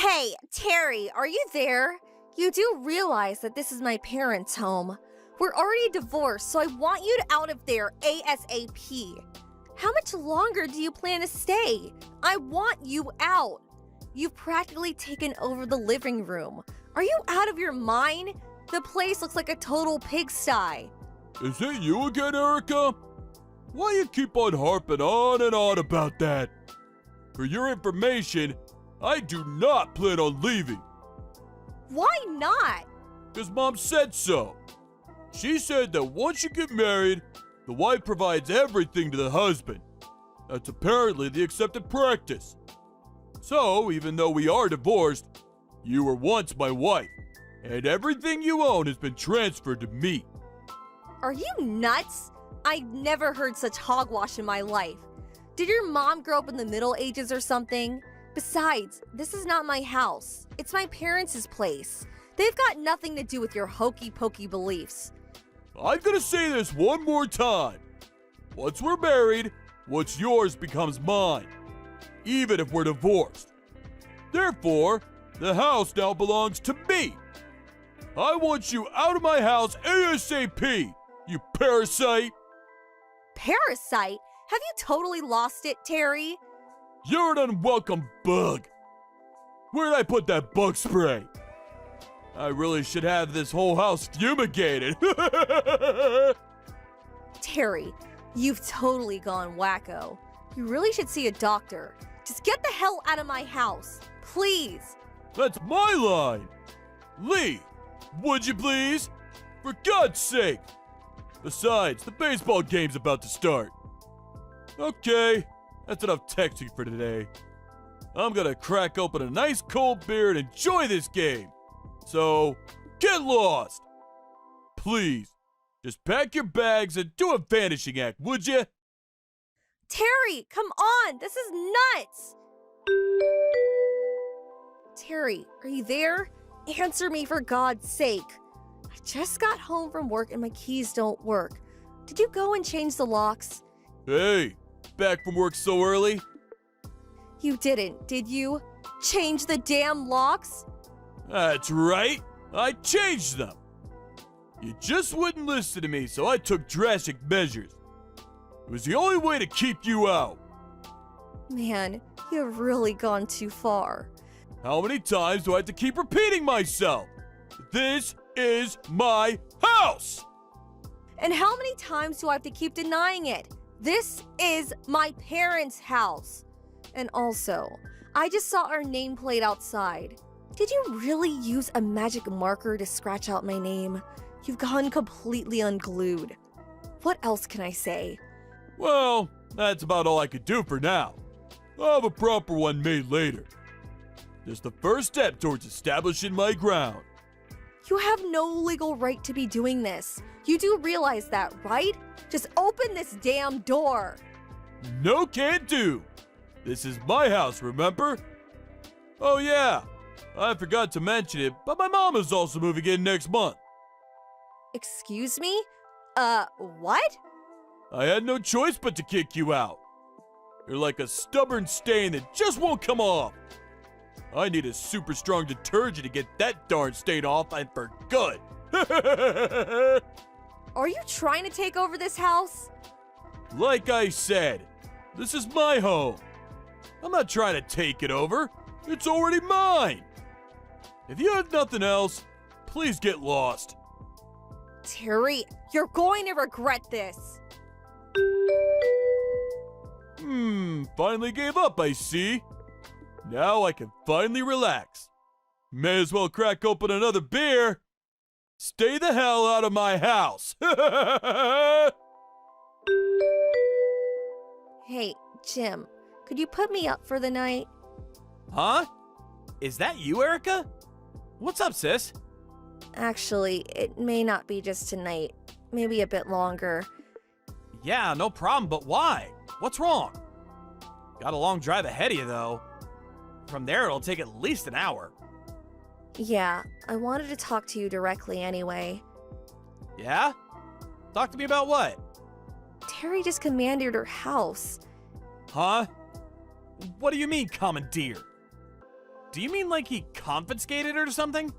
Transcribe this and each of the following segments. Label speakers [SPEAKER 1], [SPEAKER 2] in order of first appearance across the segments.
[SPEAKER 1] Hey, Terry, are you there? You do realize that this is my parents' home. We're already divorced, so I want you out of there ASAP. How much longer do you plan to stay? I want you out. You've practically taken over the living room. Are you out of your mind? The place looks like a total pigsty.
[SPEAKER 2] Is it you again, Erica? Why you keep on harping on and on about that? For your information, I do not plan on leaving.
[SPEAKER 1] Why not?
[SPEAKER 2] Because Mom said so. She said that once you get married, the wife provides everything to the husband. That's apparently the accepted practice. So, even though we are divorced, you were once my wife, and everything you own has been transferred to me.
[SPEAKER 1] Are you nuts? I've never heard such hogwash in my life. Did your mom grow up in the Middle Ages or something? Besides, this is not my house. It's my parents' place. They've got nothing to do with your hokey-pokey beliefs.
[SPEAKER 2] I'm gonna say this one more time. Once we're married, what's yours becomes mine, even if we're divorced. Therefore, the house now belongs to me. I want you out of my house ASAP, you parasite.
[SPEAKER 1] Parasite? Have you totally lost it, Terry?
[SPEAKER 2] You're an unwelcome bug. Where did I put that bug spray? I really should have this whole house fumigated.
[SPEAKER 1] Terry, you've totally gone wacko. You really should see a doctor. Just get the hell out of my house, please.
[SPEAKER 2] That's my line. Leave, would you please? For God's sake. Besides, the baseball game's about to start. Okay, that's enough texting for today. I'm gonna crack open a nice cold beer and enjoy this game. So, get lost. Please, just pack your bags and do a vanishing act, would you?
[SPEAKER 1] Terry, come on, this is nuts. Terry, are you there? Answer me for God's sake. I just got home from work and my keys don't work. Did you go and change the locks?
[SPEAKER 2] Hey, back from work so early?
[SPEAKER 1] You didn't, did you? Change the damn locks?
[SPEAKER 2] That's right, I changed them. You just wouldn't listen to me, so I took drastic measures. It was the only way to keep you out.
[SPEAKER 1] Man, you've really gone too far.
[SPEAKER 2] How many times do I have to keep repeating myself? This is my house!
[SPEAKER 1] And how many times do I have to keep denying it? This is my parents' house. And also, I just saw our nameplate outside. Did you really use a magic marker to scratch out my name? You've gone completely unglued. What else can I say?
[SPEAKER 2] Well, that's about all I could do for now. I'll have a proper one made later. Just the first step towards establishing my ground.
[SPEAKER 1] You have no legal right to be doing this. You do realize that, right? Just open this damn door.
[SPEAKER 2] No, can't do. This is my house, remember? Oh yeah, I forgot to mention it, but my mom is also moving in next month.
[SPEAKER 1] Excuse me? What?
[SPEAKER 2] I had no choice but to kick you out. You're like a stubborn stain that just won't come off. I need a super strong detergent to get that darn stain off, and for good.
[SPEAKER 1] Are you trying to take over this house?
[SPEAKER 2] Like I said, this is my home. I'm not trying to take it over. It's already mine. If you have nothing else, please get lost.
[SPEAKER 1] Terry, you're going to regret this.
[SPEAKER 2] Finally gave up, I see. Now I can finally relax. May as well crack open another beer. Stay the hell out of my house.
[SPEAKER 1] Hey, Jim, could you put me up for the night?
[SPEAKER 3] Huh? Is that you, Erica? What's up, sis?
[SPEAKER 1] Actually, it may not be just tonight. Maybe a bit longer.
[SPEAKER 3] Yeah, no problem, but why? What's wrong? Got a long drive ahead of you, though. From there, it'll take at least an hour.
[SPEAKER 1] Yeah, I wanted to talk to you directly anyway.
[SPEAKER 3] Yeah? Talk to me about what?
[SPEAKER 1] Terry just commanded her house.
[SPEAKER 3] Huh? What do you mean, commandeer? Do you mean like he confiscated it or something?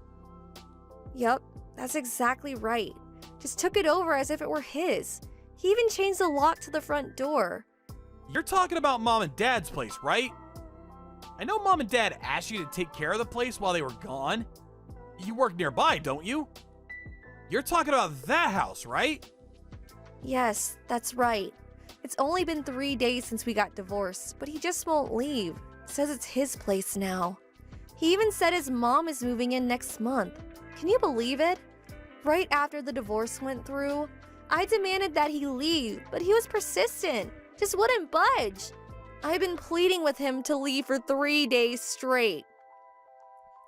[SPEAKER 1] Yup, that's exactly right. Just took it over as if it were his. He even changed the lock to the front door.
[SPEAKER 3] You're talking about Mom and Dad's place, right? I know Mom and Dad asked you to take care of the place while they were gone. You work nearby, don't you? You're talking about that house, right?
[SPEAKER 1] Yes, that's right. It's only been 3 days since we got divorced, but he just won't leave. Says it's his place now. He even said his mom is moving in next month. Can you believe it? Right after the divorce went through, I demanded that he leave, but he was persistent. Just wouldn't budge. I've been pleading with him to leave for 3 days straight.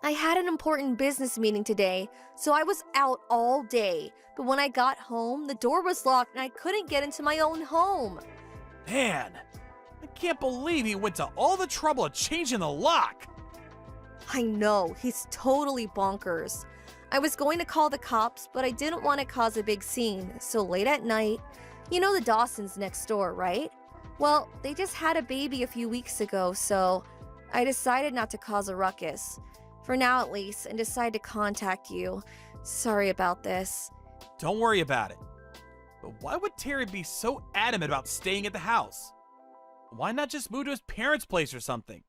[SPEAKER 1] I had an important business meeting today, so I was out all day. But when I got home, the door was locked and I couldn't get into my own home.
[SPEAKER 3] Man, I can't believe he went to all the trouble of changing the lock.
[SPEAKER 1] I know, he's totally bonkers. I was going to call the cops, but I didn't want to cause a big scene, so late at night, you know the Dawsons next door, right? Well, they just had a baby a few weeks ago, so I decided not to cause a ruckus. For now at least, and decided to contact you. Sorry about this.
[SPEAKER 3] Don't worry about it. But why would Terry be so adamant about staying at the house? Why not just move to his parents' place or something?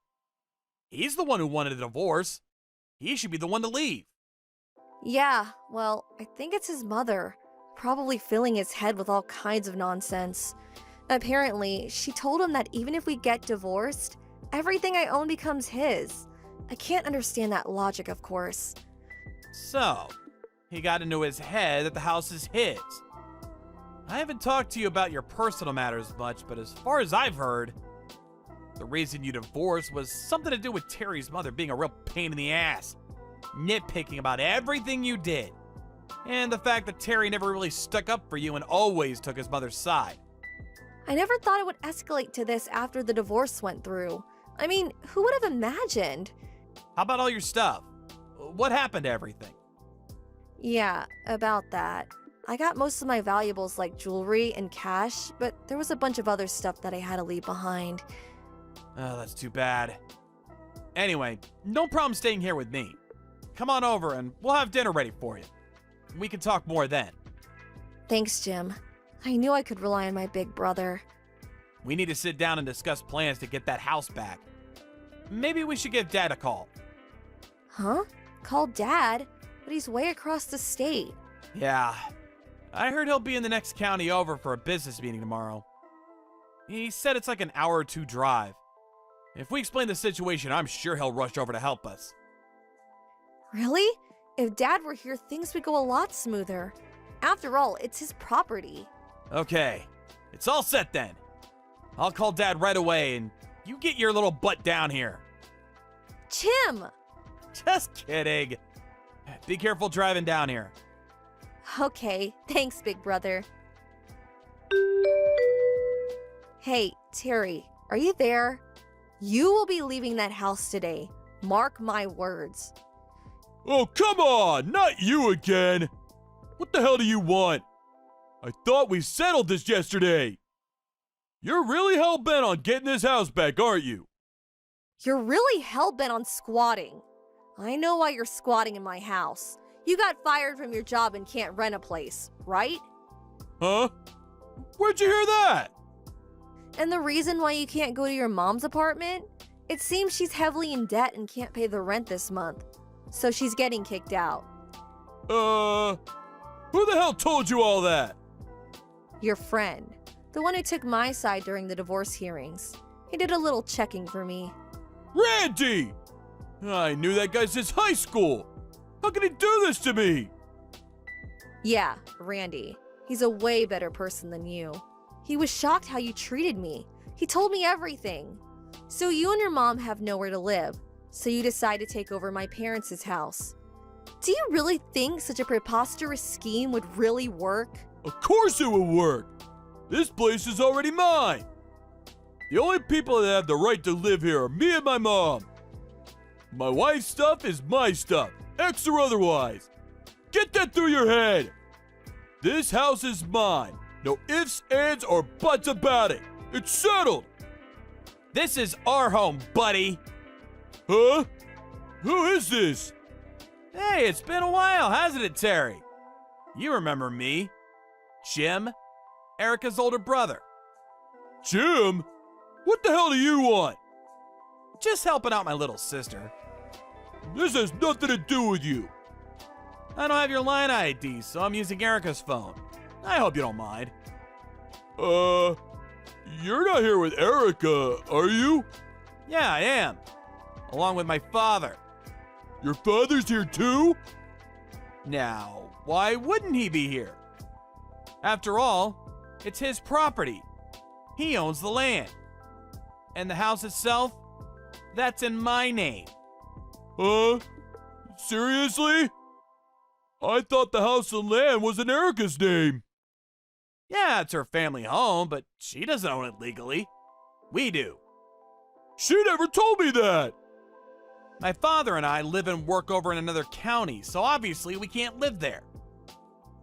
[SPEAKER 3] He's the one who wanted a divorce. He should be the one to leave.
[SPEAKER 1] Yeah, well, I think it's his mother. Probably filling his head with all kinds of nonsense. Apparently, she told him that even if we get divorced, everything I own becomes his. I can't understand that logic, of course.
[SPEAKER 3] So, he got into his head that the house is his. I haven't talked to you about your personal matters much, but as far as I've heard, the reason you divorced was something to do with Terry's mother being a real pain in the ass, nitpicking about everything you did, and the fact that Terry never really stuck up for you and always took his mother's side.
[SPEAKER 1] I never thought it would escalate to this after the divorce went through. I mean, who would have imagined?
[SPEAKER 3] How about all your stuff? What happened to everything?
[SPEAKER 1] Yeah, about that. I got most of my valuables like jewelry and cash, but there was a bunch of other stuff that I had to leave behind.
[SPEAKER 3] Oh, that's too bad. Anyway, no problem staying here with me. Come on over and we'll have dinner ready for you. We can talk more then.
[SPEAKER 1] Thanks, Jim. I knew I could rely on my big brother.
[SPEAKER 3] We need to sit down and discuss plans to get that house back. Maybe we should give Dad a call.
[SPEAKER 1] Huh? Call Dad? But he's way across the state.
[SPEAKER 3] Yeah, I heard he'll be in the next county over for a business meeting tomorrow. He said it's like an hour or two drive. If we explain the situation, I'm sure he'll rush over to help us.
[SPEAKER 1] Really? If Dad were here, things would go a lot smoother. After all, it's his property.
[SPEAKER 3] Okay, it's all set then. I'll call Dad right away and you get your little butt down here.
[SPEAKER 1] Jim!
[SPEAKER 3] Just kidding. Be careful driving down here.
[SPEAKER 1] Okay, thanks, big brother. Hey, Terry, are you there? You will be leaving that house today. Mark my words.
[SPEAKER 2] Oh, come on! Not you again! What the hell do you want? I thought we settled this yesterday. You're really hell-bent on getting this house back, aren't you?
[SPEAKER 1] You're really hell-bent on squatting. I know why you're squatting in my house. You got fired from your job and can't rent a place, right?
[SPEAKER 2] Huh? Where'd you hear that?
[SPEAKER 1] And the reason why you can't go to your mom's apartment? It seems she's heavily in debt and can't pay the rent this month. So she's getting kicked out.
[SPEAKER 2] Who the hell told you all that?
[SPEAKER 1] Your friend. The one who took my side during the divorce hearings. He did a little checking for me.
[SPEAKER 2] Randy! I knew that guy since high school. How can he do this to me?
[SPEAKER 1] Yeah, Randy. He's a way better person than you. He was shocked how you treated me. He told me everything. So you and your mom have nowhere to live. So you decide to take over my parents' house. Do you really think such a preposterous scheme would really work?
[SPEAKER 2] Of course it will work. This place is already mine. The only people that have the right to live here are me and my mom. My wife's stuff is my stuff, ex or otherwise. Get that through your head. This house is mine. No ifs, ands, or buts about it. It's settled.
[SPEAKER 3] This is our home, buddy.
[SPEAKER 2] Huh? Who is this?
[SPEAKER 3] Hey, it's been a while, hasn't it, Terry? You remember me. Jim, Erica's older brother.
[SPEAKER 2] Jim? What the hell do you want?
[SPEAKER 3] Just helping out my little sister.
[SPEAKER 2] This has nothing to do with you.
[SPEAKER 3] I don't have your line ID, so I'm using Erica's phone. I hope you don't mind.
[SPEAKER 2] You're not here with Erica, are you?
[SPEAKER 3] Yeah, I am. Along with my father.
[SPEAKER 2] Your father's here too?
[SPEAKER 3] Now, why wouldn't he be here? After all, it's his property. He owns the land. And the house itself, that's in my name.
[SPEAKER 2] Seriously? I thought the house and land was in Erica's name.
[SPEAKER 3] Yeah, it's her family home, but she doesn't own it legally. We do.
[SPEAKER 2] She never told me that.
[SPEAKER 3] My father and I live and work over in another county, so obviously we can't live there.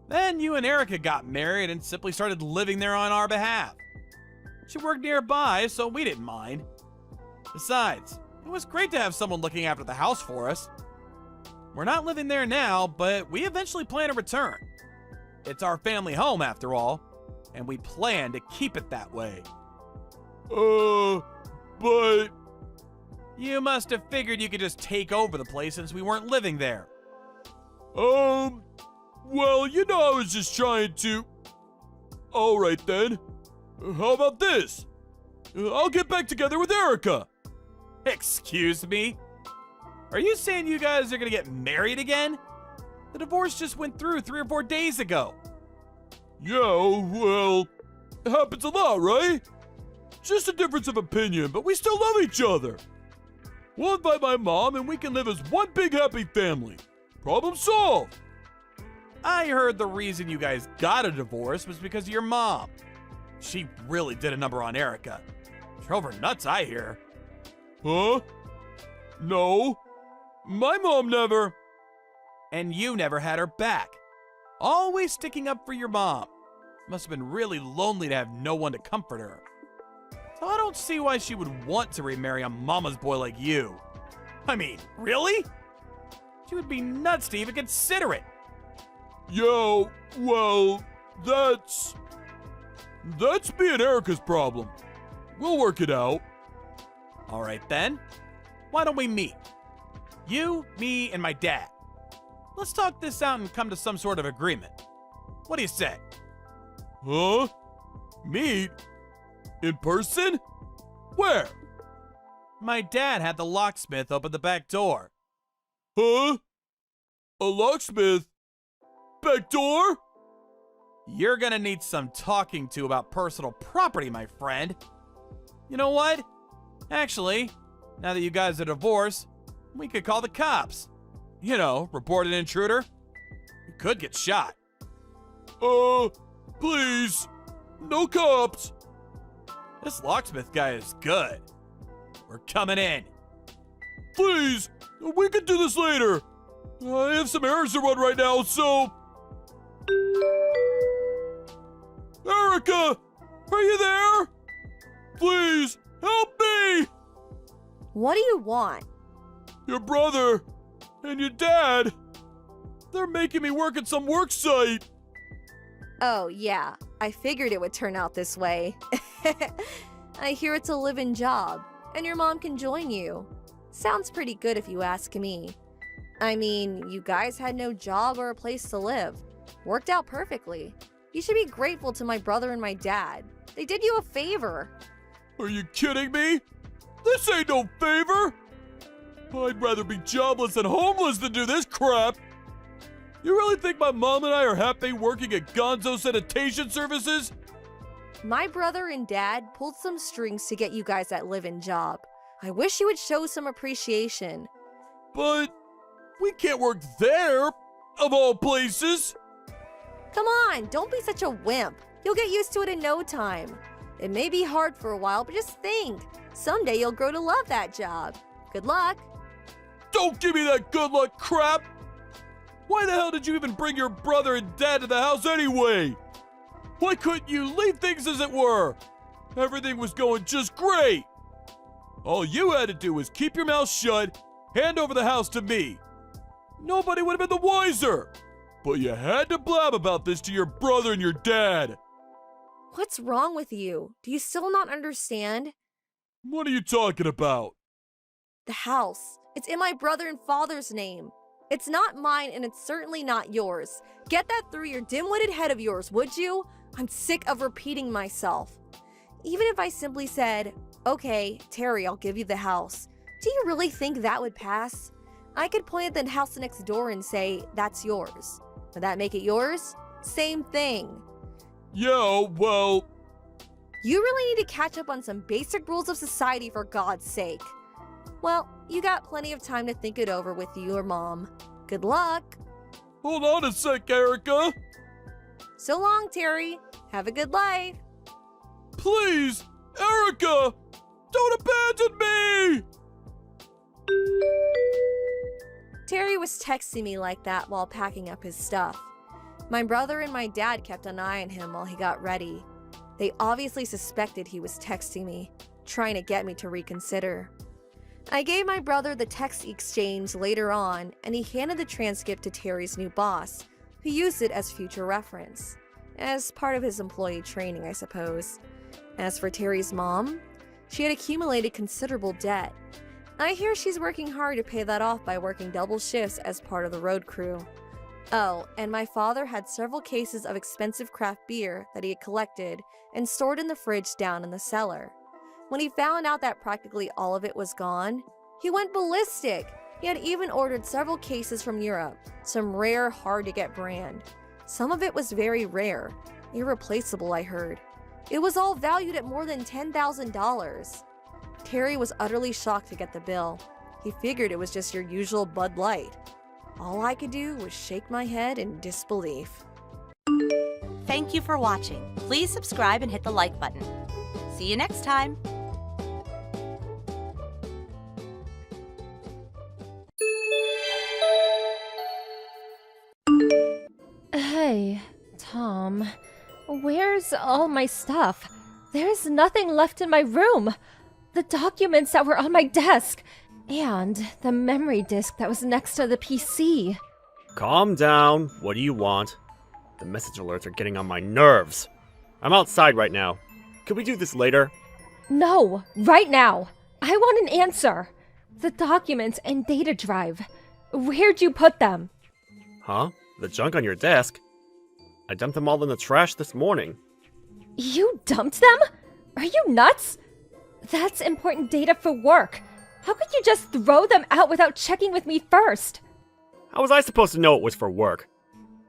[SPEAKER 3] Then you and Erica got married and simply started living there on our behalf. She worked nearby, so we didn't mind. Besides, it was great to have someone looking after the house for us. We're not living there now, but we eventually plan to return. It's our family home, after all, and we plan to keep it that way.
[SPEAKER 2] But...
[SPEAKER 3] You must have figured you could just take over the place since we weren't living there.
[SPEAKER 2] Well, I was just trying to... Alright then. How about this? I'll get back together with Erica.
[SPEAKER 3] Excuse me? Are you saying you guys are gonna get married again? The divorce just went through 3 or 4 days ago.
[SPEAKER 2] Yeah, well, it happens a lot, right? Just a difference of opinion, but we still love each other. We'll invite my mom and we can live as one big happy family. Problem solved.
[SPEAKER 3] I heard the reason you guys got a divorce was because of your mom. She really did a number on Erica. Drove her nuts, I hear.
[SPEAKER 2] Huh? No. My mom never.
[SPEAKER 3] And you never had her back. Always sticking up for your mom. Must have been really lonely to have no one to comfort her. So I don't see why she would want to remarry a mama's boy like you. I mean, really? She would be nuts to even consider it.
[SPEAKER 2] Yo, well, that's me and Erica's problem. We'll work it out.
[SPEAKER 3] All right then. Why don't we meet? You, me, and my dad. Let's talk this out and come to some sort of agreement. What do you say?
[SPEAKER 2] Huh? Meet? In person? Where?
[SPEAKER 3] My dad had the locksmith open the back door.
[SPEAKER 2] Huh? A locksmith? Back door?
[SPEAKER 3] You're gonna need some talking to about personal property, my friend. You know what? Actually, now that you guys are divorced, we could call the cops. You know, report an intruder. You could get shot.
[SPEAKER 2] Please. No cops.
[SPEAKER 3] This locksmith guy is good. We're coming in.
[SPEAKER 2] Please. We can do this later. I have some errands to run right now, so... Erica! Are you there? Please, help me!
[SPEAKER 1] What do you want?
[SPEAKER 2] Your brother and your dad. They're making me work at some work site.
[SPEAKER 1] Oh, yeah. I figured it would turn out this way. I hear it's a live-in job, and your mom can join you. Sounds pretty good if you ask me. I mean, you guys had no job or a place to live. Worked out perfectly. You should be grateful to my brother and my dad. They did you a favor.
[SPEAKER 2] Are you kidding me? This ain't no favor. I'd rather be jobless and homeless than do this crap. You really think my mom and I are happy working at Gonzo Sanitation Services?
[SPEAKER 1] My brother and dad pulled some strings to get you guys that live-in job. I wish you would show some appreciation.
[SPEAKER 2] But we can't work there, of all places.
[SPEAKER 1] Come on, don't be such a wimp. You'll get used to it in no time. It may be hard for a while, but just think. Someday you'll grow to love that job. Good luck.
[SPEAKER 2] Don't give me that good luck crap. Why the hell did you even bring your brother and dad to the house anyway? Why couldn't you leave things as it were? Everything was going just great. All you had to do was keep your mouth shut hand over the house to me. Nobody would have been the wiser. But you had to blab about this to your brother and your dad.
[SPEAKER 1] What's wrong with you? Do you still not understand?
[SPEAKER 2] What are you talking about?
[SPEAKER 1] The house. It's in my brother and father's name. It's not mine and it's certainly not yours. Get that through your dim-witted head of yours, would you? I'm sick of repeating myself. Even if I simply said, okay, Terry, I'll give you the house. Do you really think that would pass? I could point at the house next door and say, that's yours. Would that make it yours? Same thing.
[SPEAKER 2] Yeah, well...
[SPEAKER 1] You really need to catch up on some basic rules of society for God's sake. Well, you got plenty of time to think it over with your mom. Good luck.
[SPEAKER 2] Hold on a sec, Erica.
[SPEAKER 1] So long, Terry. Have a good life.
[SPEAKER 2] Please, Erica, don't abandon me!
[SPEAKER 1] Terry was texting me like that while packing up his stuff. My brother and my dad kept an eye on him while he got ready. They obviously suspected he was texting me, trying to get me to reconsider. I gave my brother the text exchange later on, and he handed the transcript to Terry's new boss, who used it as future reference. As part of his employee training, I suppose. As for Terry's mom, she had accumulated considerable debt. I hear she's working hard to pay that off by working double shifts as part of the road crew. Oh, and my father had several cases of expensive craft beer that he had collected and stored in the fridge down in the cellar. When he found out that practically all of it was gone, he went ballistic. He had even ordered several cases from Europe, some rare, hard-to-get brand. Some of it was very rare, irreplaceable, I heard. It was all valued at more than $10,000. Terry was utterly shocked to get the bill. He figured it was just your usual Bud Light. All I could do was shake my head in disbelief.
[SPEAKER 4] Thank you for watching. Please subscribe and hit the like button. See you next time.
[SPEAKER 5] Hey, Tom, where's all my stuff? There's nothing left in my room. The documents that were on my desk, and the memory disk that was next to the PC.
[SPEAKER 6] Calm down. What do you want? The message alerts are getting on my nerves. I'm outside right now. Could we do this later?
[SPEAKER 5] No, right now. I want an answer. The documents and data drive. Where'd you put them?
[SPEAKER 6] Huh? The junk on your desk? I dumped them all in the trash this morning.
[SPEAKER 5] You dumped them? Are you nuts? That's important data for work. How could you just throw them out without checking with me first?
[SPEAKER 6] How was I supposed to know it was for work?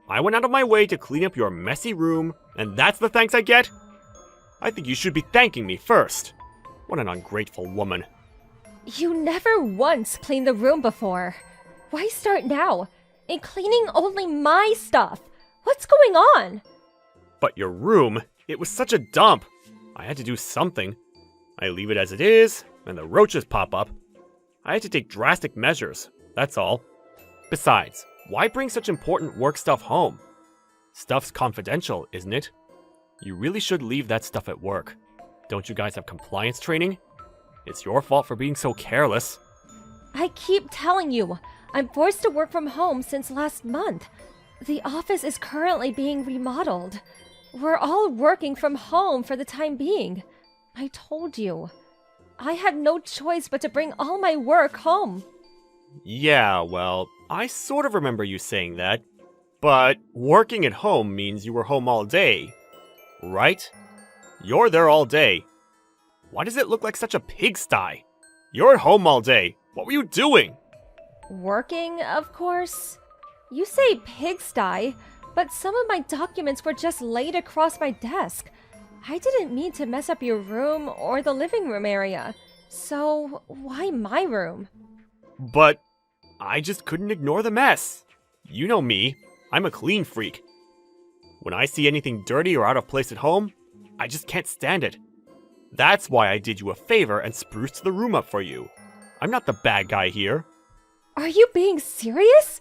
[SPEAKER 6] I went out of my way to clean up your messy room, and that's the thanks I get? I think you should be thanking me first. What an ungrateful woman.
[SPEAKER 5] You never once cleaned the room before. Why start now? And cleaning only my stuff. What's going on?
[SPEAKER 6] But your room, it was such a dump. I had to do something. I leave it as it is, and the roaches pop up. I had to take drastic measures, that's all. Besides, why bring such important work stuff home? Stuff's confidential, isn't it? You really should leave that stuff at work. Don't you guys have compliance training? It's your fault for being so careless.
[SPEAKER 5] I keep telling you, I'm forced to work from home since last month. The office is currently being remodeled. We're all working from home for the time being. I told you. I had no choice but to bring all my work home.
[SPEAKER 6] Yeah, well, I sort of remember you saying that. But working at home means you were home all day, right? You're there all day. Why does it look like such a pigsty? You're at home all day. What were you doing?
[SPEAKER 5] Working, of course. You say pigsty, but some of my documents were just laid across my desk. I didn't mean to mess up your room or the living room area. So, why my room?
[SPEAKER 6] But I just couldn't ignore the mess. You know me. I'm a clean freak. When I see anything dirty or out of place at home, I just can't stand it. That's why I did you a favor and spruced the room up for you. I'm not the bad guy here.
[SPEAKER 5] Are you being serious?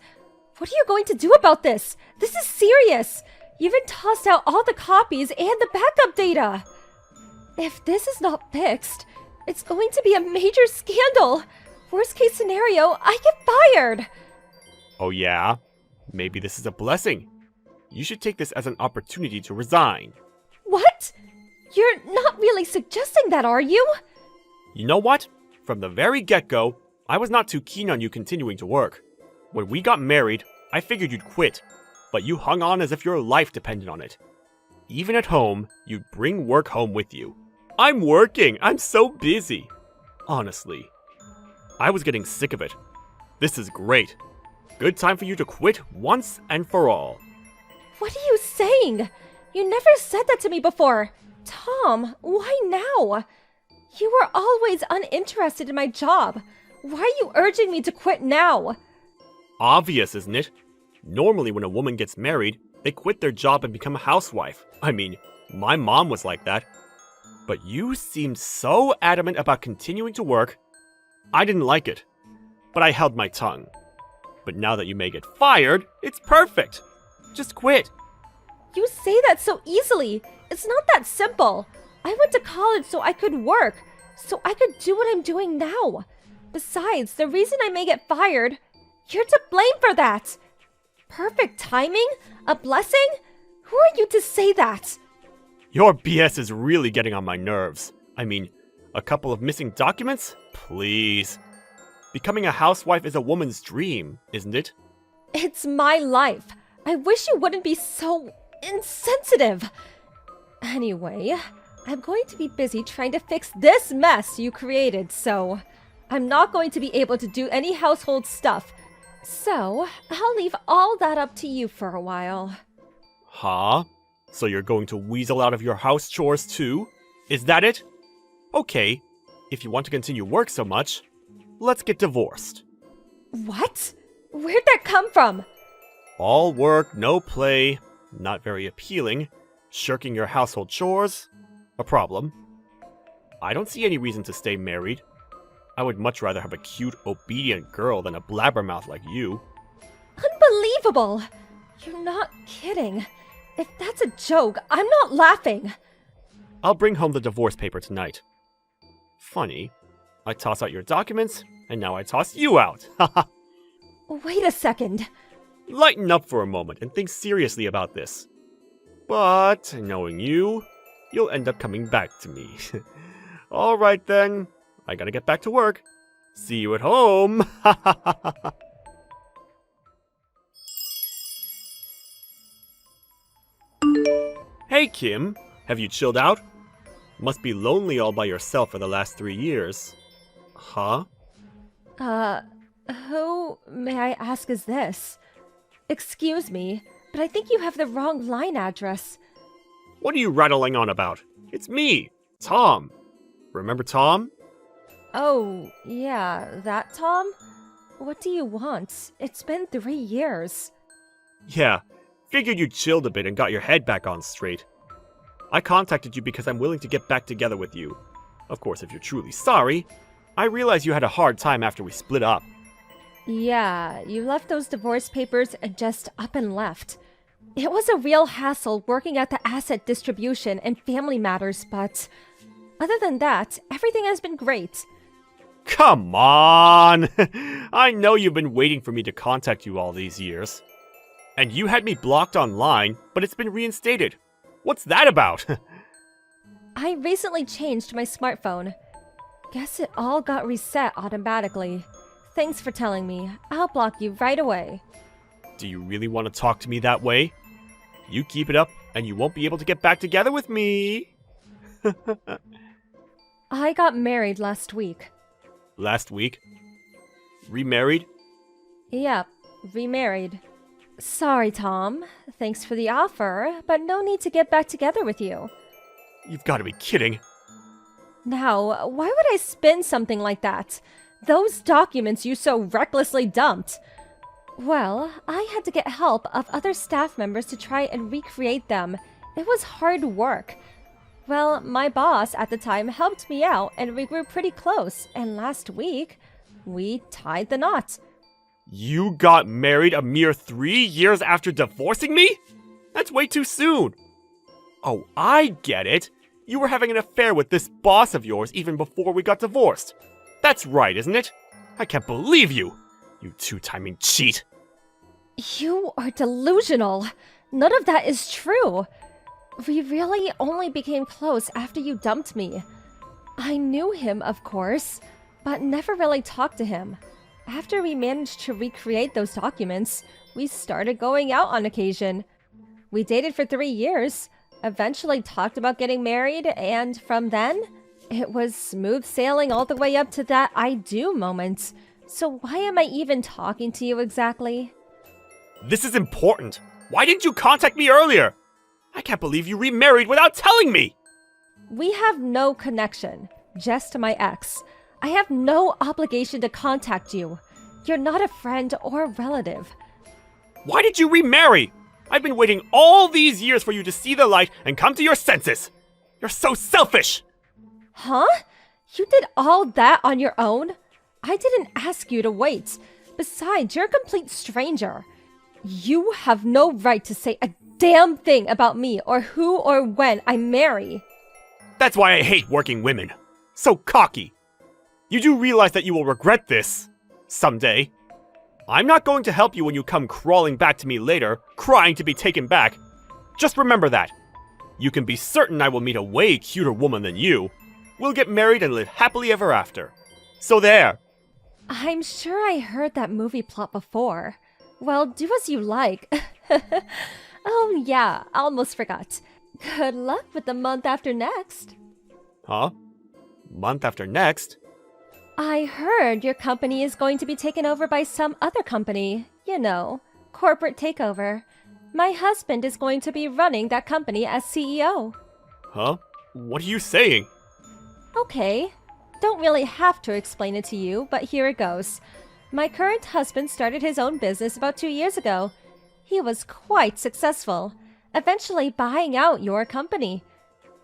[SPEAKER 5] What are you going to do about this? This is serious. You even tossed out all the copies and the backup data. If this is not fixed, it's going to be a major scandal. worst case scenario, I get fired.
[SPEAKER 6] Oh yeah? Maybe this is a blessing. You should take this as an opportunity to resign.
[SPEAKER 5] What? You're not really suggesting that, are you?
[SPEAKER 6] You know what? From the very get-go, I was not too keen on you continuing to work. When we got married, I figured you'd quit, but you hung on as if your life depended on it. Even at home, you'd bring work home with you. I'm working! I'm so busy! Honestly, I was getting sick of it. This is great. Good time for you to quit once and for all.
[SPEAKER 5] What are you saying? You never said that to me before. Tom, why now? You were always uninterested in my job. Why are you urging me to quit now?
[SPEAKER 6] Obvious, isn't it? Normally when a woman gets married, they quit their job and become a housewife. I mean, my mom was like that. But you seemed so adamant about continuing to work. I didn't like it, but I held my tongue. But now that you may get fired, it's perfect. Just quit.
[SPEAKER 5] You say that so easily. It's not that simple. I went to college so I could work, so I could do what I'm doing now. Besides, the reason I may get fired, you're to blame for that. Perfect timing? A blessing? Who are you to say that?
[SPEAKER 6] Your BS is really getting on my nerves. I mean, a couple of missing documents? Please. Becoming a housewife is a woman's dream, isn't it?
[SPEAKER 5] It's my life. I wish you wouldn't be so insensitive. Anyway, I'm going to be busy trying to fix this mess you created, so I'm not going to be able to do any household stuff. So, I'll leave all that up to you for a while.
[SPEAKER 6] Huh? So you're going to weasel out of your house chores too? Is that it? Okay, if you want to continue work so much, let's get divorced.
[SPEAKER 5] What? Where'd that come from?
[SPEAKER 6] All work, no play, not very appealing. Shirking your household chores? A problem. I don't see any reason to stay married. I would much rather have a cute, obedient girl than a blabbermouth like you.
[SPEAKER 5] Unbelievable! You're not kidding. If that's a joke, I'm not laughing.
[SPEAKER 6] I'll bring home the divorce paper tonight. Funny. I toss out your documents, and now I toss you out. Haha.
[SPEAKER 5] Wait a second.
[SPEAKER 6] Lighten up for a moment and think seriously about this. But, knowing you, you'll end up coming back to me. Alright then, I gotta get back to work. See you at home! Hey Kim, have you chilled out? Must be lonely all by yourself for the last 3 years. Huh?
[SPEAKER 5] Who, may I ask, is this? Excuse me, but I think you have the wrong line address.
[SPEAKER 6] What are you rattling on about? It's me, Tom. Remember Tom?
[SPEAKER 5] Oh, yeah, that Tom? What do you want? It's been 3 years.
[SPEAKER 6] Yeah, figured you chilled a bit and got your head back on straight. I contacted you because I'm willing to get back together with you. Of course, if you're truly sorry. I realize you had a hard time after we split up.
[SPEAKER 5] Yeah, you left those divorce papers and just up and left. It was a real hassle working at the asset distribution and family matters, but other than that, everything has been great.
[SPEAKER 6] Come on! I know you've been waiting for me to contact you all these years. And you had me blocked online, but it's been reinstated. What's that about?
[SPEAKER 5] I recently changed my smartphone. Guess it all got reset automatically. Thanks for telling me. I'll block you right away.
[SPEAKER 6] Do you really want to talk to me that way? You keep it up, and you won't be able to get back together with me.
[SPEAKER 5] I got married last week.
[SPEAKER 6] Last week? Remarried?
[SPEAKER 5] Yep, remarried. Sorry, Tom. Thanks for the offer, but no need to get back together with you.
[SPEAKER 6] You've got to be kidding.
[SPEAKER 5] Now, why would I spin something like that? Those documents you so recklessly dumped. Well, I had to get help of other staff members to try and recreate them. It was hard work. Well, my boss at the time helped me out and we grew pretty close, and last week, we tied the knot.
[SPEAKER 6] You got married a mere 3 years after divorcing me? That's way too soon. Oh, I get it. You were having an affair with this boss of yours even before we got divorced. That's right, isn't it? I can't believe you! You two-timing cheat!
[SPEAKER 5] You are delusional. None of that is true. We really only became close after you dumped me. I knew him, of course, but never really talked to him. After we managed to recreate those documents, we started going out on occasion. We dated for 3 years, eventually talked about getting married, and from then, it was smooth sailing all the way up to that I do moment. So why am I even talking to you exactly?
[SPEAKER 6] This is important! Why didn't you contact me earlier? I can't believe you remarried without telling me!
[SPEAKER 5] We have no connection, just my ex. I have no obligation to contact you. You're not a friend or relative.
[SPEAKER 6] Why did you remarry? I've been waiting all these years for you to see the light and come to your senses. You're so selfish!
[SPEAKER 5] Huh? You did all that on your own? I didn't ask you to wait. Besides, you're a complete stranger. You have no right to say a damn thing about me or who or when I marry.
[SPEAKER 6] That's why I hate working women. So cocky. You do realize that you will regret this someday. I'm not going to help you when you come crawling back to me later, crying to be taken back. Just remember that. You can be certain I will meet a way cuter woman than you. We'll get married and live happily ever after. So there.
[SPEAKER 5] I'm sure I heard that movie plot before. Well, do as you like. Oh yeah, almost forgot. Good luck with the month after next.
[SPEAKER 6] Huh? Month after next?
[SPEAKER 5] I heard your company is going to be taken over by some other company. You know, corporate takeover. My husband is going to be running that company as CEO.
[SPEAKER 6] Huh? What are you saying?
[SPEAKER 5] Okay. Don't really have to explain it to you, but here it goes. My current husband started his own business about 2 years ago. He was quite successful, eventually buying out your company.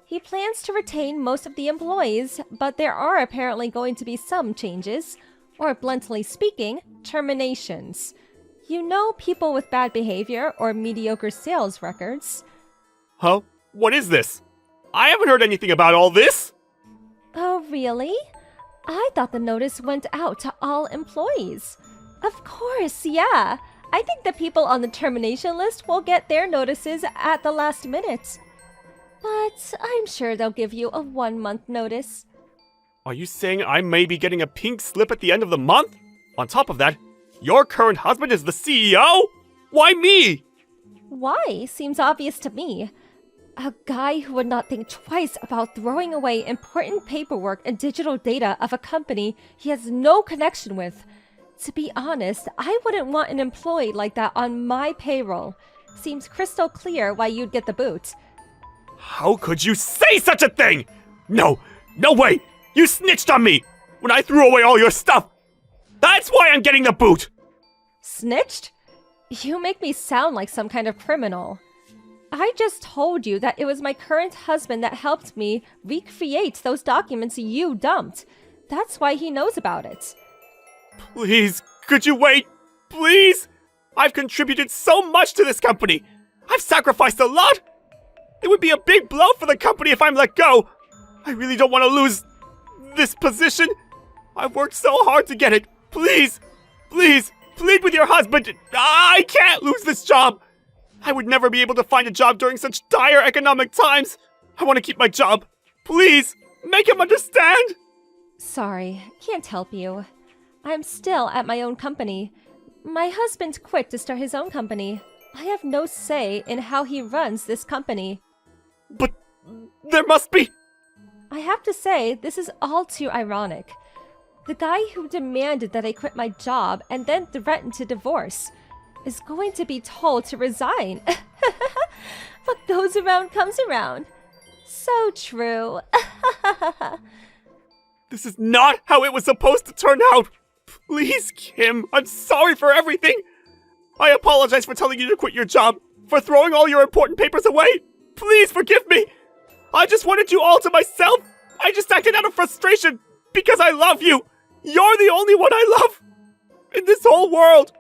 [SPEAKER 5] He plans to retain most of the employees, but there are apparently going to be some changes, or bluntly speaking, terminations. You know, people with bad behavior or mediocre sales records.
[SPEAKER 6] Huh? What is this? I haven't heard anything about all this!
[SPEAKER 5] Oh, really? I thought the notice went out to all employees. Of course, yeah. I think the people on the termination list will get their notices at the last minute. But I'm sure they'll give you a 1-month notice.
[SPEAKER 6] Are you saying I may be getting a pink slip at the end of the month? On top of that, your current husband is the CEO? Why me?
[SPEAKER 5] Why? Seems obvious to me. A guy who would not think twice about throwing away important paperwork and digital data of a company he has no connection with. To be honest, I wouldn't want an employee like that on my payroll. Seems crystal clear why you'd get the boot.
[SPEAKER 6] How could you say such a thing? No way! You snitched on me when I threw away all your stuff! That's why I'm getting the boot!
[SPEAKER 5] Snitched? You make me sound like some kind of criminal. I just told you that it was my current husband that helped me recreate those documents you dumped. That's why he knows about it.
[SPEAKER 6] Please, could you wait? Please? I've contributed so much to this company. I've sacrificed a lot. It would be a big blow for the company if I'm let go. I really don't want to lose this position. I've worked so hard to get it. Please, plead with your husband. I can't lose this job. I would never be able to find a job during such dire economic times. I want to keep my job. Please, make him understand.
[SPEAKER 5] Sorry, can't help you. I'm still at my own company. My husband quit to start his own company. I have no say in how he runs this company.
[SPEAKER 6] But there must be...
[SPEAKER 5] I have to say, this is all too ironic. The guy who demanded that I quit my job and then threatened to divorce is going to be told to resign. What goes around comes around. So true.
[SPEAKER 6] This is not how it was supposed to turn out. Please, Kim, I'm sorry for everything. I apologize for telling you to quit your job, for throwing all your important papers away. Please forgive me. I just wanted you all to myself. I just acted out of frustration because I love you. You're the only one I love in this whole world.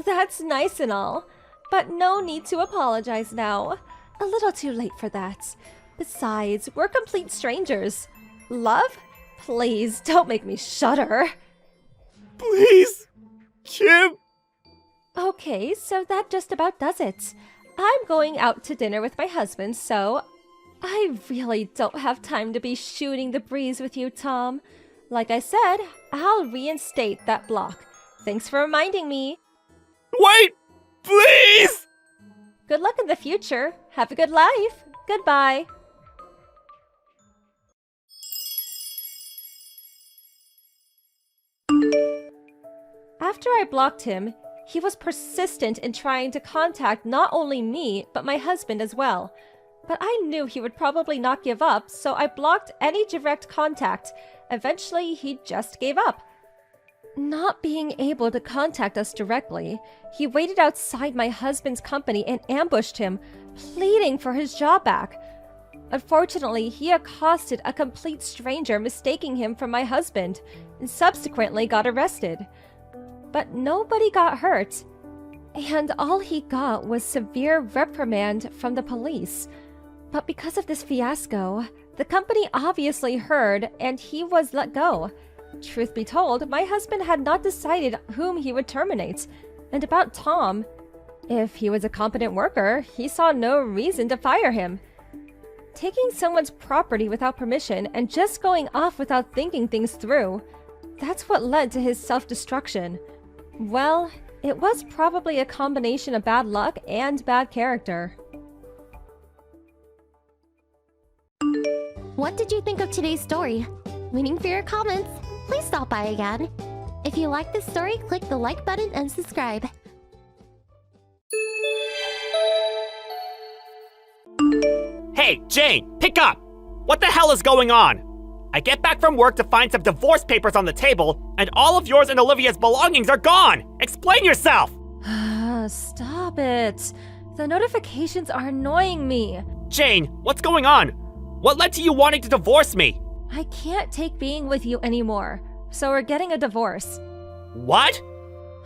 [SPEAKER 5] That's nice and all, but no need to apologize now. A little too late for that. Besides, we're complete strangers. Love? Please, don't make me shudder.
[SPEAKER 6] Please! Kim!
[SPEAKER 5] Okay, so that just about does it. I'm going out to dinner with my husband, so I really don't have time to be shooting the breeze with you, Tom. Like I said, I'll reinstate that block. Thanks for reminding me.
[SPEAKER 6] Wait! Please!
[SPEAKER 5] Good luck in the future. Have a good life. Goodbye. After I blocked him, he was persistent in trying to contact not only me, but my husband as well. But I knew he would probably not give up, so I blocked any direct contact. Eventually, he just gave up. Not being able to contact us directly, he waited outside my husband's company and ambushed him, pleading for his job back. Unfortunately, he accosted a complete stranger, mistaking him for my husband, and subsequently got arrested. But nobody got hurt, and all he got was severe reprimand from the police. But because of this fiasco, the company obviously heard, and he was let go. Truth be told, my husband had not decided whom he would terminate. And about Tom, if he was a competent worker, he saw no reason to fire him. Taking someone's property without permission and just going off without thinking things through, that's what led to his self-destruction. Well, it was probably a combination of bad luck and bad character.
[SPEAKER 7] What did you think of today's story? Waiting for your comments. Please stop by again. If you like this story, click the like button and subscribe.
[SPEAKER 6] Hey, Jane, pick up! What the hell is going on? I get back from work to find some divorce papers on the table, and all of yours and Olivia's belongings are gone! Explain yourself!
[SPEAKER 5] Stop it. The notifications are annoying me.
[SPEAKER 6] Jane, what's going on? What led to you wanting to divorce me?
[SPEAKER 5] I can't take being with you anymore, so we're getting a divorce.
[SPEAKER 6] What?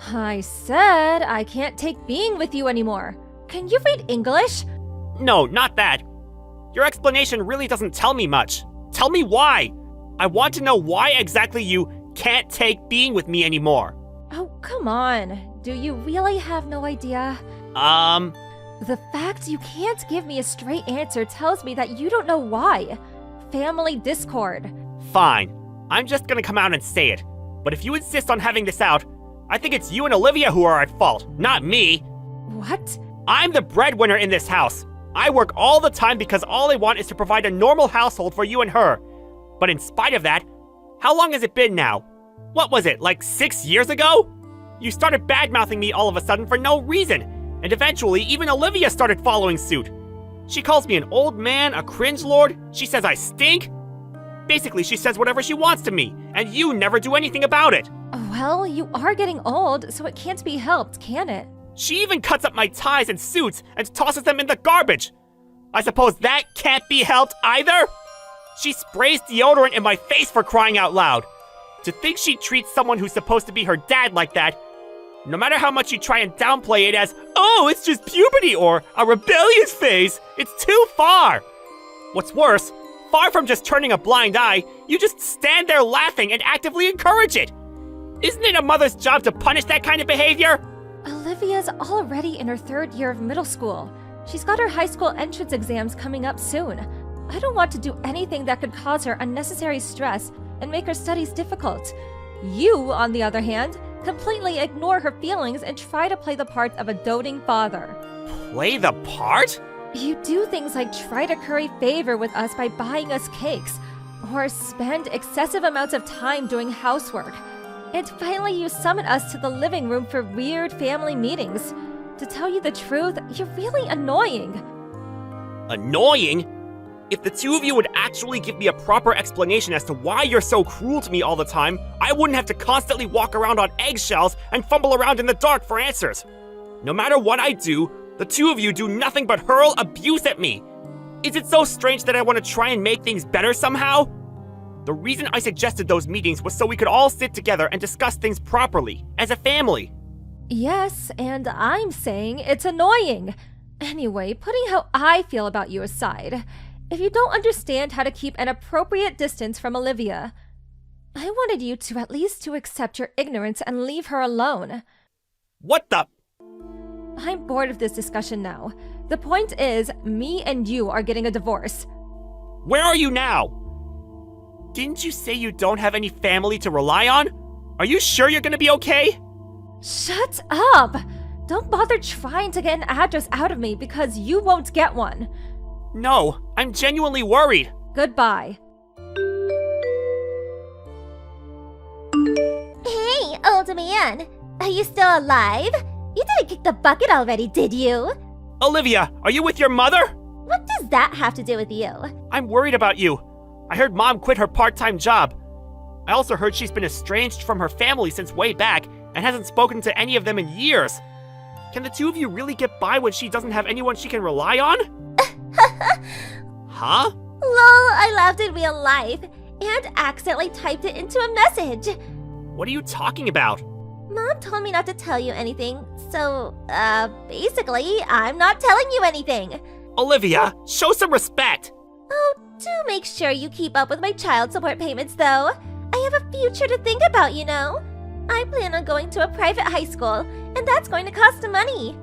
[SPEAKER 5] I said I can't take being with you anymore. Can you read English?
[SPEAKER 6] No, not that. Your explanation really doesn't tell me much. Tell me why. I want to know why exactly you can't take being with me anymore.
[SPEAKER 5] Oh, come on. Do you really have no idea? The fact you can't give me a straight answer tells me that you don't know why. Family discord.
[SPEAKER 6] Fine. I'm just gonna come out and say it. But if you insist on having this out, I think it's you and Olivia who are at fault, not me.
[SPEAKER 5] What?
[SPEAKER 6] I'm the breadwinner in this house. I work all the time because all I want is to provide a normal household for you and her. But in spite of that, how long has it been now? What was it, like 6 years ago? You started bad-mouthing me all of a sudden for no reason, and eventually even Olivia started following suit. She calls me an old man, a cringe lord, she says I stink. Basically, she says whatever she wants to me, and you never do anything about it.
[SPEAKER 5] Well, you are getting old, so it can't be helped, can it?
[SPEAKER 6] She even cuts up my ties and suits and tosses them in the garbage. I suppose that can't be helped either? She sprays deodorant in my face for crying out loud. To think she treats someone who's supposed to be her dad like that, no matter how much you try and downplay it as, oh, it's just puberty or a rebellious phase, it's too far. What's worse, far from just turning a blind eye, you just stand there laughing and actively encourage it. Isn't it a mother's job to punish that kind of behavior?
[SPEAKER 5] Olivia's already in her 3rd year of middle school. She's got her high school entrance exams coming up soon. I don't want to do anything that could cause her unnecessary stress and make her studies difficult. You, on the other hand, completely ignore her feelings and try to play the part of a doting father.
[SPEAKER 6] Play the part?
[SPEAKER 5] You do things like try to curry favor with us by buying us cakes, or spend excessive amounts of time doing housework. And finally, you summon us to the living room for weird family meetings. To tell you the truth, you're really annoying.
[SPEAKER 6] Annoying? If the two of you would actually give me a proper explanation as to why you're so cruel to me all the time, I wouldn't have to constantly walk around on eggshells and fumble around in the dark for answers. No matter what I do, the two of you do nothing but hurl abuse at me. Is it so strange that I want to try and make things better somehow? The reason I suggested those meetings was so we could all sit together and discuss things properly, as a family.
[SPEAKER 5] Yes, and I'm saying it's annoying. Anyway, putting how I feel about you aside, if you don't understand how to keep an appropriate distance from Olivia, I wanted you to at least to accept your ignorance and leave her alone.
[SPEAKER 6] What the?
[SPEAKER 5] I'm bored of this discussion now. The point is, me and you are getting a divorce.
[SPEAKER 6] Where are you now? Didn't you say you don't have any family to rely on? Are you sure you're gonna be okay?
[SPEAKER 5] Shut up! Don't bother trying to get an address out of me because you won't get one.
[SPEAKER 6] No, I'm genuinely worried.
[SPEAKER 5] Goodbye.
[SPEAKER 7] Hey, old man. Are you still alive? You didn't kick the bucket already, did you?
[SPEAKER 6] Olivia, are you with your mother?
[SPEAKER 7] What does that have to do with you?
[SPEAKER 6] I'm worried about you. I heard Mom quit her part-time job. I also heard she's been estranged from her family since way back and hasn't spoken to any of them in years. Can the two of you really get by when she doesn't have anyone she can rely on? Huh?
[SPEAKER 7] Lol, I laughed in real life and accidentally typed it into a message.
[SPEAKER 6] What are you talking about?
[SPEAKER 7] Mom told me not to tell you anything, so, basically, I'm not telling you anything.
[SPEAKER 6] Olivia, show some respect!
[SPEAKER 7] Oh, do make sure you keep up with my child support payments, though. I have a future to think about, you know. I plan on going to a private high school, and that's going to cost money.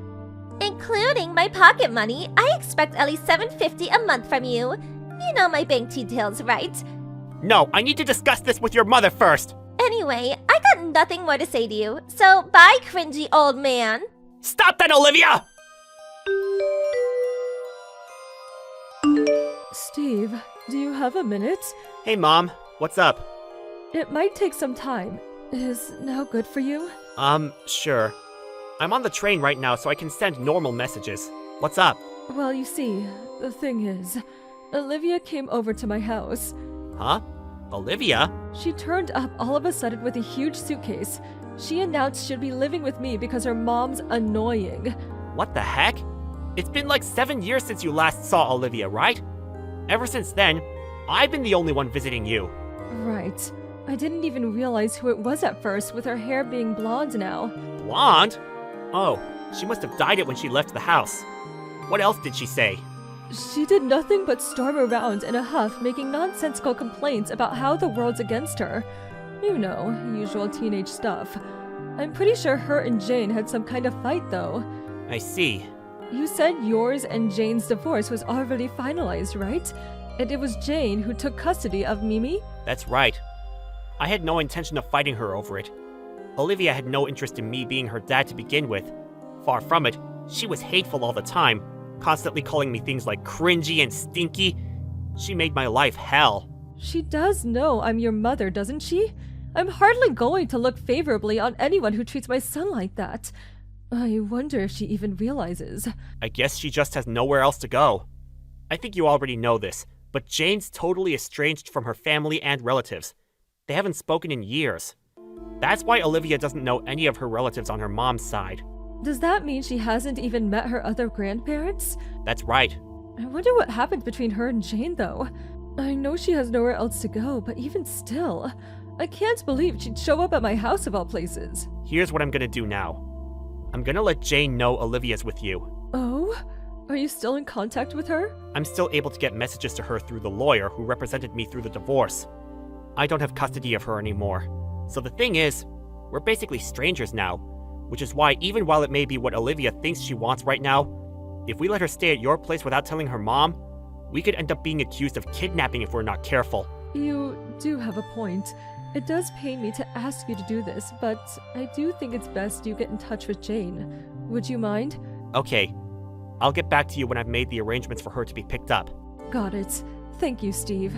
[SPEAKER 7] Including my pocket money, I expect at least $750 a month from you. You know my bank details, right?
[SPEAKER 6] No, I need to discuss this with your mother first.
[SPEAKER 7] Anyway, I got nothing more to say to you, so bye, cringy old man.
[SPEAKER 6] Stop that, Olivia!
[SPEAKER 5] Steve, do you have a minute?
[SPEAKER 6] Hey, Mom. What's up?
[SPEAKER 5] It might take some time. Is now good for you?
[SPEAKER 6] Sure. I'm on the train right now, so I can send normal messages. What's up?
[SPEAKER 5] Well, you see, the thing is, Olivia came over to my house.
[SPEAKER 6] Huh? Olivia?
[SPEAKER 5] She turned up all of a sudden with a huge suitcase. She announced she'd be living with me because her mom's annoying.
[SPEAKER 6] What the heck? It's been like 7 years since you last saw Olivia, right? Ever since then, I've been the only one visiting you.
[SPEAKER 5] Right. I didn't even realize who it was at first, with her hair being blonde now.
[SPEAKER 6] Blonde? Oh, she must have dyed it when she left the house. What else did she say?
[SPEAKER 5] She did nothing but storm around in a huff, making nonsensical complaints about how the world's against her. You know, usual teenage stuff. I'm pretty sure her and Jane had some kind of fight, though.
[SPEAKER 6] I see.
[SPEAKER 5] You said yours and Jane's divorce was already finalized, right? And it was Jane who took custody of Mimi?
[SPEAKER 6] That's right. I had no intention of fighting her over it. Olivia had no interest in me being her dad to begin with. Far from it, she was hateful all the time, constantly calling me things like cringy and stinky. She made my life hell.
[SPEAKER 5] She does know I'm your mother, doesn't she? I'm hardly going to look favorably on anyone who treats my son like that. I wonder if she even realizes.
[SPEAKER 6] I guess she just has nowhere else to go. I think you already know this, but Jane's totally estranged from her family and relatives. They haven't spoken in years. That's why Olivia doesn't know any of her relatives on her mom's side.
[SPEAKER 5] Does that mean she hasn't even met her other grandparents?
[SPEAKER 6] That's right.
[SPEAKER 5] I wonder what happened between her and Jane, though. I know she has nowhere else to go, but even still, I can't believe she'd show up at my house of all places.
[SPEAKER 6] Here's what I'm gonna do now. I'm gonna let Jane know Olivia's with you.
[SPEAKER 5] Oh? Are you still in contact with her?
[SPEAKER 6] I'm still able to get messages to her through the lawyer who represented me through the divorce. I don't have custody of her anymore. So the thing is, we're basically strangers now, which is why even while it may be what Olivia thinks she wants right now, if we let her stay at your place without telling her mom, we could end up being accused of kidnapping if we're not careful.
[SPEAKER 5] You do have a point. It does pain me to ask you to do this, but I do think it's best you get in touch with Jane. Would you mind?
[SPEAKER 6] Okay. I'll get back to you when I've made the arrangements for her to be picked up.
[SPEAKER 5] Got it. Thank you, Steve.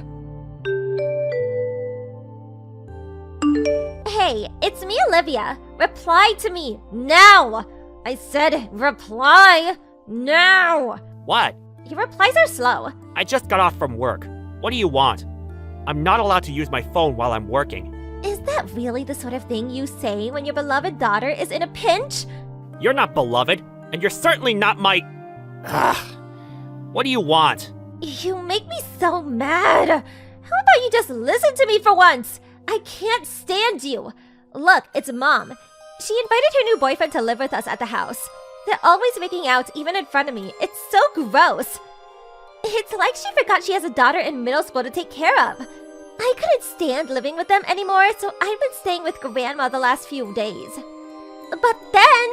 [SPEAKER 7] Hey, it's me, Olivia. Reply to me now. I said reply now.
[SPEAKER 6] What?
[SPEAKER 7] Your replies are slow.
[SPEAKER 6] I just got off from work. What do you want? I'm not allowed to use my phone while I'm working.
[SPEAKER 7] Is that really the sort of thing you say when your beloved daughter is in a pinch?
[SPEAKER 6] You're not beloved, and you're certainly not my... Ugh. What do you want?
[SPEAKER 7] You make me so mad. How about you just listen to me for once? I can't stand you. Look, it's Mom. She invited her new boyfriend to live with us at the house. They're always making out even in front of me. It's so gross. It's like she forgot she has a daughter in middle school to take care of. I couldn't stand living with them anymore, so I've been staying with Grandma the last few days. But then,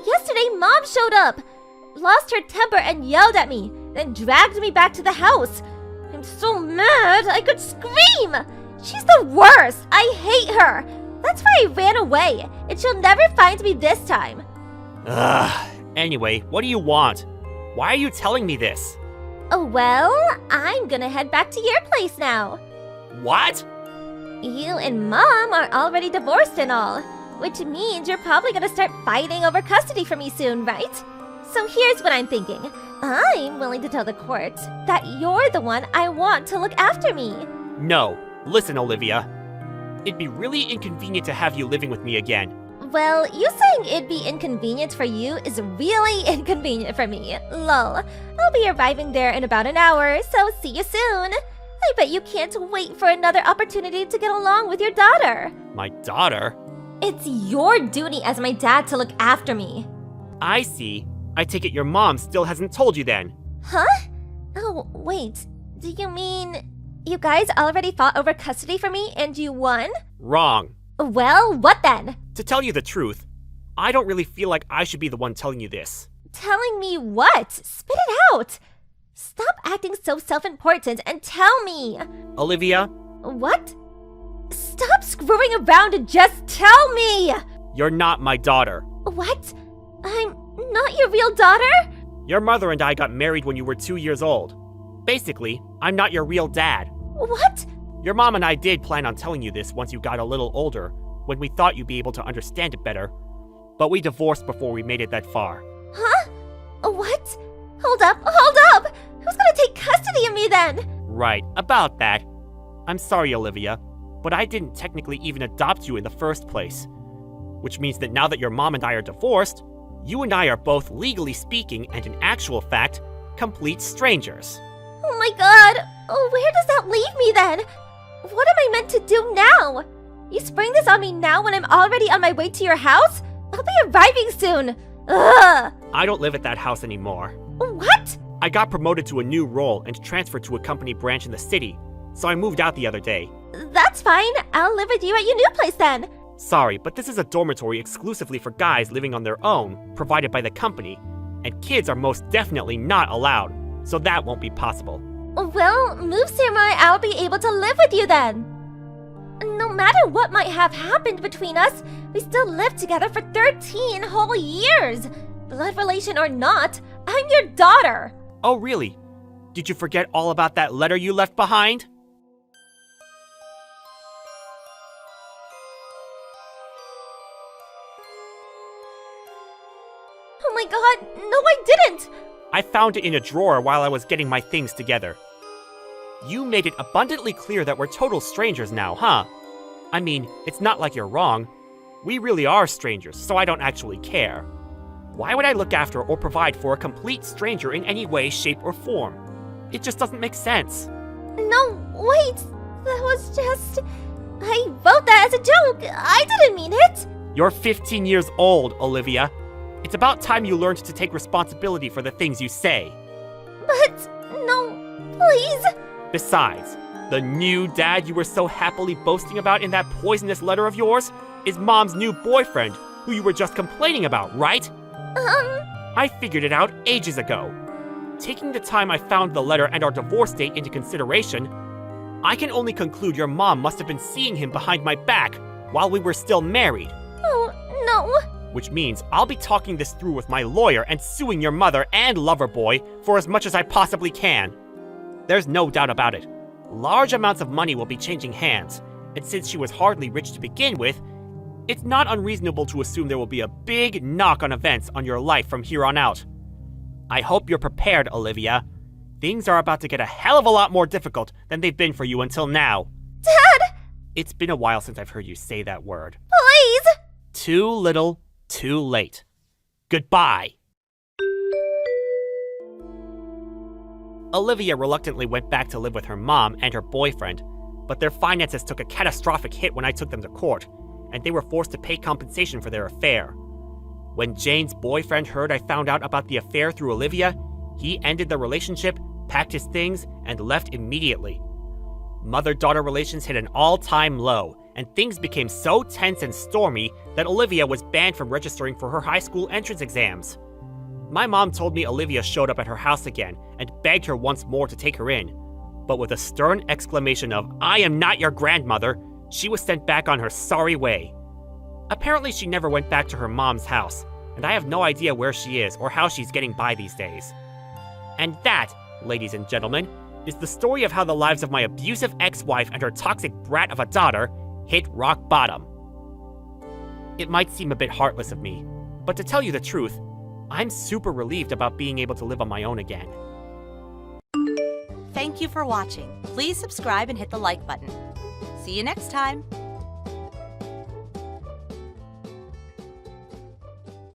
[SPEAKER 7] yesterday Mom showed up, lost her temper and yelled at me, then dragged me back to the house. I'm so mad I could scream! She's the worst! I hate her! That's why I ran away, and she'll never find me this time.
[SPEAKER 6] Ugh. Anyway, what do you want? Why are you telling me this?
[SPEAKER 7] Oh, well, I'm gonna head back to your place now.
[SPEAKER 6] What?
[SPEAKER 7] You and Mom are already divorced and all, which means you're probably gonna start fighting over custody for me soon, right? So here's what I'm thinking. I'm willing to tell the court that you're the one I want to look after me.
[SPEAKER 6] No. Listen, Olivia. It'd be really inconvenient to have you living with me again.
[SPEAKER 7] Well, you saying it'd be inconvenient for you is really inconvenient for me. Lol. I'll be arriving there in about an hour, so see you soon. I bet you can't wait for another opportunity to get along with your daughter.
[SPEAKER 6] My daughter?
[SPEAKER 7] It's your duty as my dad to look after me.
[SPEAKER 6] I see. I take it your mom still hasn't told you then.
[SPEAKER 7] Huh? Oh, wait. Do you mean you guys already fought over custody for me and you won?
[SPEAKER 6] Wrong.
[SPEAKER 7] Well, what then?
[SPEAKER 6] To tell you the truth, I don't really feel like I should be the one telling you this.
[SPEAKER 7] Telling me what? Spit it out! Stop acting so self-important and tell me!
[SPEAKER 6] Olivia?
[SPEAKER 7] What? Stop screwing around and just tell me!
[SPEAKER 6] You're not my daughter.
[SPEAKER 7] What? I'm not your real daughter?
[SPEAKER 6] Your mother and I got married when you were 2 years old. Basically, I'm not your real dad.
[SPEAKER 7] What?
[SPEAKER 6] Your mom and I did plan on telling you this once you got a little older, when we thought you'd be able to understand it better. But we divorced before we made it that far.
[SPEAKER 7] Huh? What? Hold up! Who's gonna take custody of me then?
[SPEAKER 6] Right, about that. I'm sorry, Olivia, but I didn't technically even adopt you in the first place. Which means that now that your mom and I are divorced, you and I are both, legally speaking and in actual fact, complete strangers.
[SPEAKER 7] Oh my god! Where does that leave me then? What am I meant to do now? You spring this on me now when I'm already on my way to your house? I'll be arriving soon. Ugh!
[SPEAKER 6] I don't live at that house anymore.
[SPEAKER 7] What?
[SPEAKER 6] I got promoted to a new role and transferred to a company branch in the city, so I moved out the other day.
[SPEAKER 7] That's fine. I'll live with you at your new place then.
[SPEAKER 6] Sorry, but this is a dormitory exclusively for guys living on their own, provided by the company, and kids are most definitely not allowed, so that won't be possible.
[SPEAKER 7] Well, move somewhere I'll be able to live with you then. No matter what might have happened between us, we still lived together for 13 whole years. Blood relation or not, I'm your daughter.
[SPEAKER 6] Oh, really? Did you forget all about that letter you left behind?
[SPEAKER 7] Oh my god, no I didn't!
[SPEAKER 6] I found it in a drawer while I was getting my things together. You made it abundantly clear that we're total strangers now, huh? I mean, it's not like you're wrong. We really are strangers, so I don't actually care. Why would I look after or provide for a complete stranger in any way, shape, or form? It just doesn't make sense.
[SPEAKER 7] No, wait, that was just... I wrote that as a joke. I didn't mean it.
[SPEAKER 6] You're 15 years old, Olivia. It's about time you learned to take responsibility for the things you say.
[SPEAKER 7] But, no, please.
[SPEAKER 6] Besides, the new dad you were so happily boasting about in that poisonous letter of yours is Mom's new boyfriend, who you were just complaining about, right? I figured it out ages ago. Taking the time I found the letter and our divorce date into consideration, I can only conclude your mom must have been seeing him behind my back while we were still married.
[SPEAKER 7] Oh, no.
[SPEAKER 6] Which means I'll be talking this through with my lawyer and suing your mother and lover boy for as much as I possibly can. There's no doubt about it. Large amounts of money will be changing hands, and since she was hardly rich to begin with, it's not unreasonable to assume there will be a big knock on events on your life from here on out. I hope you're prepared, Olivia. Things are about to get a hell of a lot more difficult than they've been for you until now.
[SPEAKER 7] Dad!
[SPEAKER 6] It's been a while since I've heard you say that word.
[SPEAKER 7] Please!
[SPEAKER 6] Too little, too late. Goodbye. Olivia reluctantly went back to live with her mom and her boyfriend, but their finances took a catastrophic hit when I took them to court, and they were forced to pay compensation for their affair. When Jane's boyfriend heard I found out about the affair through Olivia, he ended the relationship, packed his things, and left immediately. Mother-daughter relations hit an all-time low, and things became so tense and stormy that Olivia was banned from registering for her high school entrance exams. My mom told me Olivia showed up at her house again and begged her once more to take her in, but with a stern exclamation of, "I am not your grandmother," she was sent back on her sorry way. Apparently she never went back to her mom's house, and I have no idea where she is or how she's getting by these days. And that, ladies and gentlemen, is the story of how the lives of my abusive ex-wife and her toxic brat of a daughter hit rock bottom. It might seem a bit heartless of me, but to tell you the truth, I'm super relieved about being able to live on my own again.
[SPEAKER 4] Thank you for watching. Please subscribe and hit the like button. See you next time.